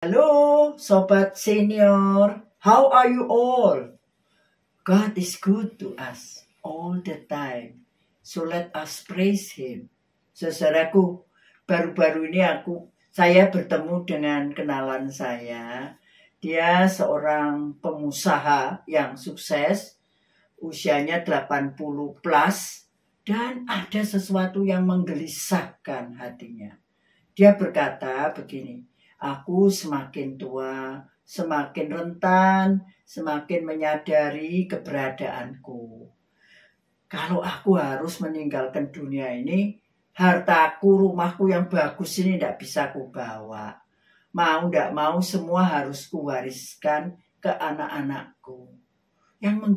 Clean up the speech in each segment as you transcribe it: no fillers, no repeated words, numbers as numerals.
Halo, Sobat Senior. How are you all? God is good to us all the time. So let us praise Him. Saudaraku, baru-baru ini saya bertemu dengan kenalan saya. Dia seorang pengusaha yang sukses, usianya 80 plus, dan ada sesuatu yang menggelisahkan hatinya. Dia berkata begini, aku semakin tua, semakin rentan, semakin menyadari keberadaanku. Kalau aku harus meninggalkan dunia ini, hartaku, rumahku yang bagus ini tidak bisa aku bawa. Mau tidak mau semua harus kuwariskan ke anak-anakku. Yang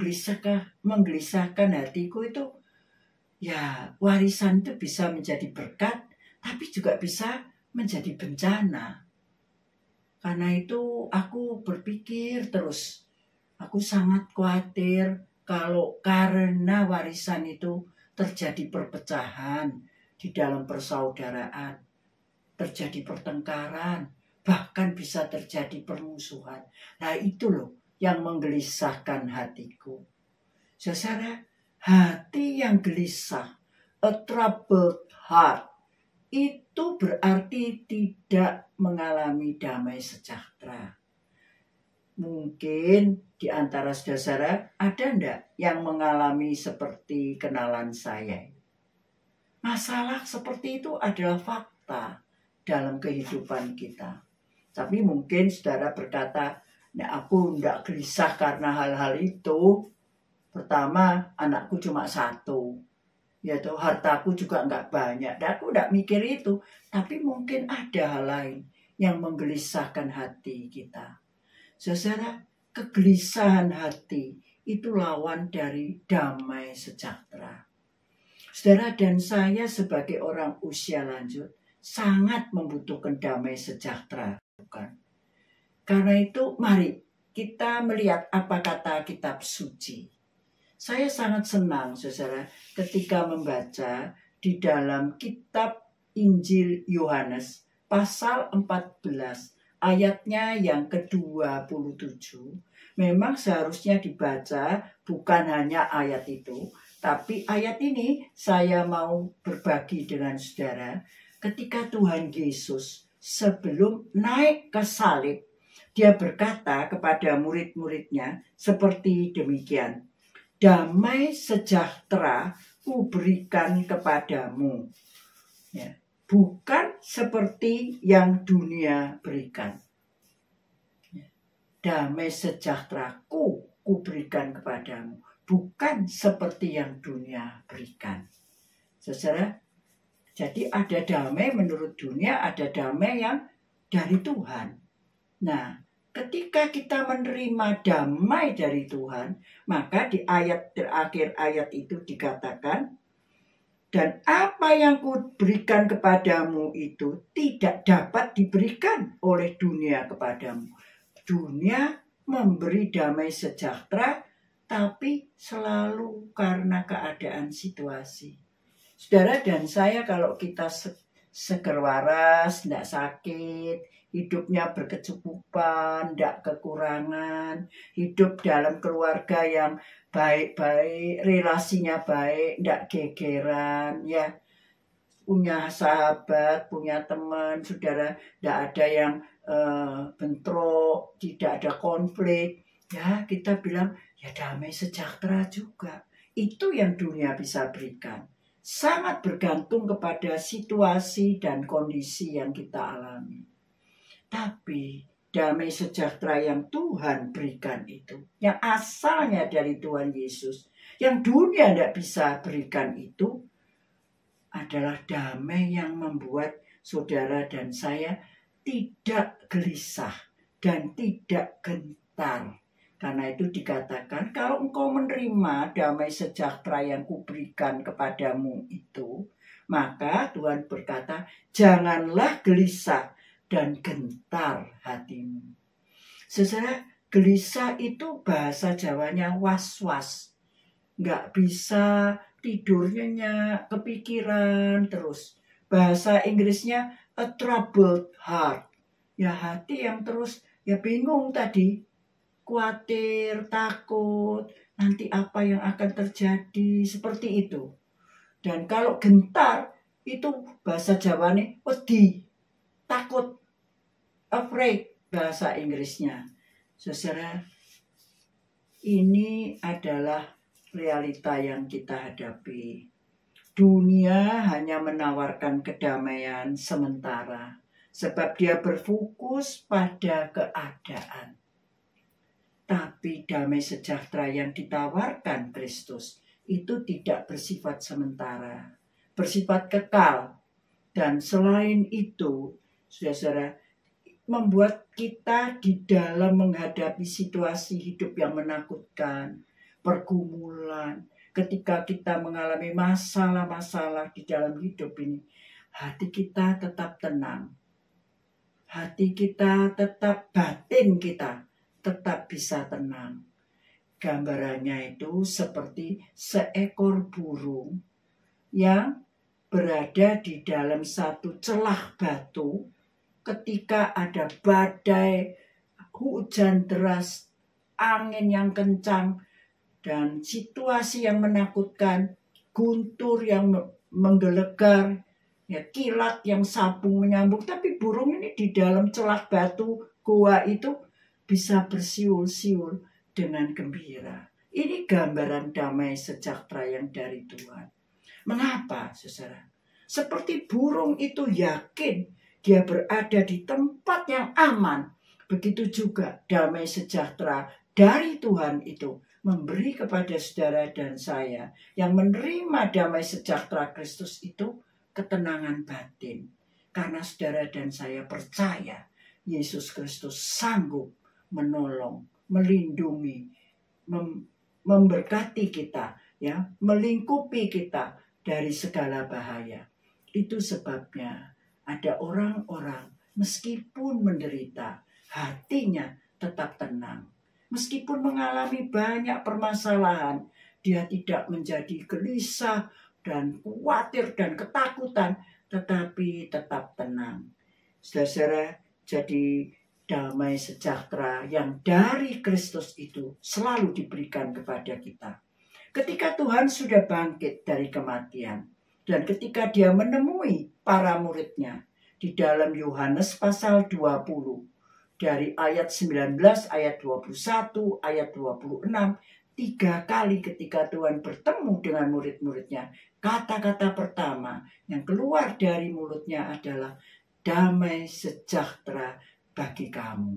menggelisahkan hatiku itu, ya warisan itu bisa menjadi berkat, tapi juga bisa menjadi bencana. Karena itu aku berpikir terus, aku sangat khawatir kalau karena warisan itu terjadi perpecahan di dalam persaudaraan, terjadi pertengkaran, bahkan bisa terjadi permusuhan. Nah itu loh yang menggelisahkan hatiku. Saudara, hati yang gelisah, a troubled heart, itu berarti tidak mengalami damai sejahtera. Mungkin di antara saudara ada enggak yang mengalami seperti kenalan saya? Masalah seperti itu adalah fakta dalam kehidupan kita. Tapi mungkin saudara berkata, nah aku enggak gelisah karena hal-hal itu. Pertama, anakku cuma satu. Ya tuh, hartaku juga nggak banyak. Dan aku nggak mikir itu. Tapi mungkin ada hal lain yang menggelisahkan hati kita. Saudara, kegelisahan hati itu lawan dari damai sejahtera. Saudara dan saya sebagai orang usia lanjut sangat membutuhkan damai sejahtera. Bukan? Karena itu mari kita melihat apa kata kitab suci. Saya sangat senang, saudara, ketika membaca di dalam kitab Injil Yohanes, pasal 14, ayatnya yang ke-27. Memang seharusnya dibaca bukan hanya ayat itu, tapi ayat ini saya mau berbagi dengan saudara. Ketika Tuhan Yesus sebelum naik ke salib, dia berkata kepada murid-muridnya seperti demikian. Damai sejahtera kuberikan kepadamu. Ya, bukan seperti yang dunia berikan. Ya, damai sejahtera kuberikan kepadamu. Bukan seperti yang dunia berikan. Saudara, jadi ada damai menurut dunia, ada damai yang dari Tuhan. Nah, ketika kita menerima damai dari Tuhan, maka di ayat terakhir ayat itu dikatakan, dan apa yang kuberikan kepadamu itu tidak dapat diberikan oleh dunia kepadamu. Dunia memberi damai sejahtera, tapi selalu karena keadaan situasi. Saudara dan saya kalau kita seger waras, tidak sakit, hidupnya berkecukupan, tidak kekurangan, hidup dalam keluarga yang baik-baik, relasinya baik, tidak gegeran, ya, punya sahabat, punya teman, saudara, tidak ada yang bentrok, tidak ada konflik, ya kita bilang, ya damai sejahtera juga. Itu yang dunia bisa berikan. Sangat bergantung kepada situasi dan kondisi yang kita alami. Tapi damai sejahtera yang Tuhan berikan itu, yang asalnya dari Tuhan Yesus, yang dunia tidak bisa berikan itu, adalah damai yang membuat saudara dan saya tidak gelisah dan tidak gentar. Karena itu dikatakan, kalau engkau menerima damai sejahtera yang kuberikan kepadamu itu, maka Tuhan berkata, janganlah gelisah dan gentar hatimu. Saudara, gelisah itu bahasa Jawanya was-was. Nggak bisa tidur nyenyak, kepikiran terus. Bahasa Inggrisnya a troubled heart. Ya hati yang terus ya bingung tadi, khawatir, takut, nanti apa yang akan terjadi, seperti itu. Dan kalau gentar, itu bahasa Jawane wedi, takut, afraid bahasa Inggrisnya. Saudara, ini adalah realita yang kita hadapi. Dunia hanya menawarkan kedamaian sementara, sebab dia berfokus pada keadaan. Tapi damai sejahtera yang ditawarkan Kristus itu tidak bersifat sementara, bersifat kekal. Dan selain itu, saudara, membuat kita di dalam menghadapi situasi hidup yang menakutkan, pergumulan, ketika kita mengalami masalah-masalah di dalam hidup ini, hati kita tetap tenang. Hati kita tetap, batin kita tetap bisa tenang. Gambarannya itu seperti seekor burung yang berada di dalam satu celah batu ketika ada badai, hujan deras, angin yang kencang, dan situasi yang menakutkan, guntur yang menggelegar, ya, kilat yang sambung menyambung. Tapi burung ini di dalam celah batu goa itu bisa bersiul-siul dengan gembira. Ini gambaran damai sejahtera yang dari Tuhan. Mengapa, saudara? Seperti burung itu yakin dia berada di tempat yang aman. Begitu juga damai sejahtera dari Tuhan itu memberi kepada saudara dan saya yang menerima damai sejahtera Kristus itu ketenangan batin. Karena saudara dan saya percaya Yesus Kristus sanggup menolong, melindungi, memberkati kita, ya, melingkupi kita dari segala bahaya. Itu sebabnya ada orang-orang meskipun menderita, hatinya tetap tenang. Meskipun mengalami banyak permasalahan, dia tidak menjadi gelisah dan khawatir dan ketakutan, tetapi tetap tenang. Saudara, jadi damai sejahtera yang dari Kristus itu selalu diberikan kepada kita. Ketika Tuhan sudah bangkit dari kematian, dan ketika dia menemui para muridnya di dalam Yohanes pasal 20, dari ayat 19, ayat 21, ayat 26, 3 kali ketika Tuhan bertemu dengan murid-muridnya, kata-kata pertama yang keluar dari mulutnya adalah damai sejahtera bagi kamu.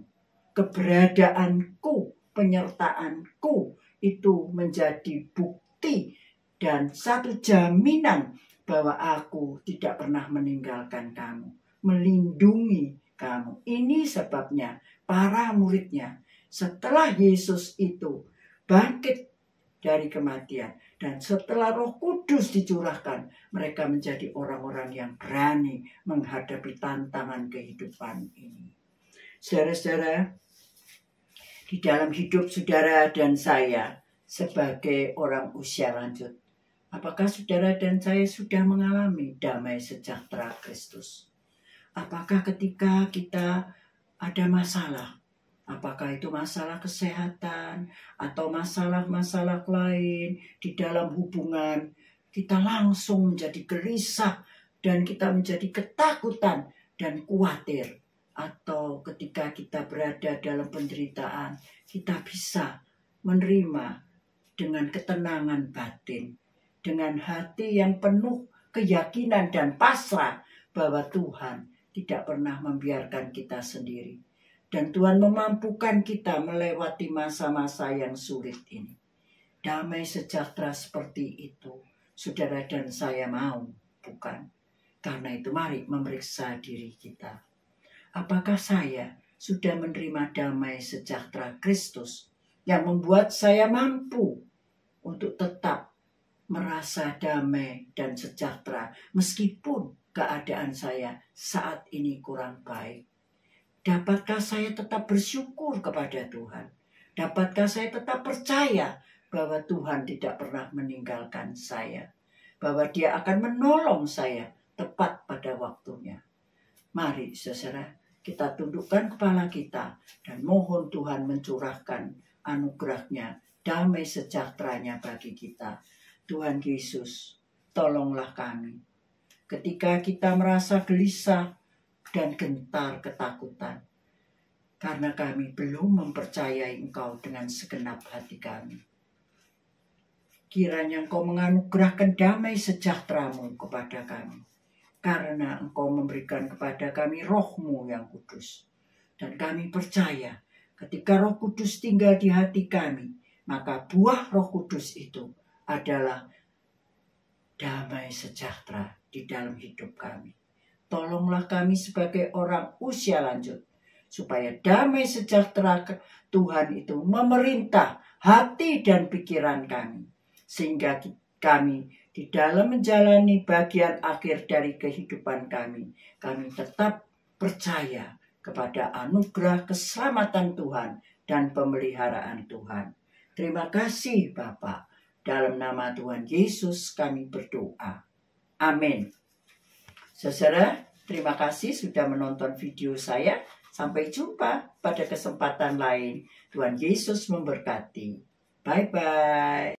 Keberadaanku, penyertaanku itu menjadi bukti dan satu jaminan bahwa aku tidak pernah meninggalkan kamu, melindungi kamu. Ini sebabnya para muridnya setelah Yesus itu bangkit dari kematian dan setelah Roh Kudus dicurahkan, mereka menjadi orang-orang yang berani menghadapi tantangan kehidupan ini. Saudara-saudara, di dalam hidup saudara dan saya sebagai orang usia lanjut, apakah saudara dan saya sudah mengalami damai sejahtera Kristus? Apakah ketika kita ada masalah, apakah itu masalah kesehatan atau masalah-masalah lain di dalam hubungan, kita langsung menjadi gelisah dan kita menjadi ketakutan dan khawatir. Atau ketika kita berada dalam penderitaan, kita bisa menerima dengan ketenangan batin, dengan hati yang penuh keyakinan dan pasrah bahwa Tuhan tidak pernah membiarkan kita sendiri. Dan Tuhan memampukan kita melewati masa-masa yang sulit ini. Damai sejahtera seperti itu, saudara dan saya mau, bukan? Karena itu mari memeriksa diri kita. Apakah saya sudah menerima damai sejahtera Kristus yang membuat saya mampu untuk tetap merasa damai dan sejahtera meskipun keadaan saya saat ini kurang baik? Dapatkah saya tetap bersyukur kepada Tuhan? Dapatkah saya tetap percaya bahwa Tuhan tidak pernah meninggalkan saya? Bahwa Dia akan menolong saya tepat pada waktunya? Mari saudara, kita tundukkan kepala kita dan mohon Tuhan mencurahkan anugerahnya, damai sejahteranya bagi kita. Tuhan Yesus, tolonglah kami. Ketika kita merasa gelisah dan gentar ketakutan, karena kami belum mempercayai Engkau dengan segenap hati kami. Kiranya Engkau menganugerahkan damai sejahtera-Mu kepada kami. Karena Engkau memberikan kepada kami Roh-Mu yang kudus. Dan kami percaya ketika Roh Kudus tinggal di hati kami, maka buah Roh Kudus itu adalah damai sejahtera di dalam hidup kami. Tolonglah kami sebagai orang usia lanjut, supaya damai sejahtera Tuhan itu memerintah hati dan pikiran kami. Sehingga kami di dalam menjalani bagian akhir dari kehidupan kami tetap percaya kepada anugerah keselamatan Tuhan dan pemeliharaan Tuhan. Terima kasih Bapa. Dalam nama Tuhan Yesus kami berdoa. Amin. Saudara, terima kasih sudah menonton video saya. Sampai jumpa pada kesempatan lain. Tuhan Yesus memberkati. Bye-bye.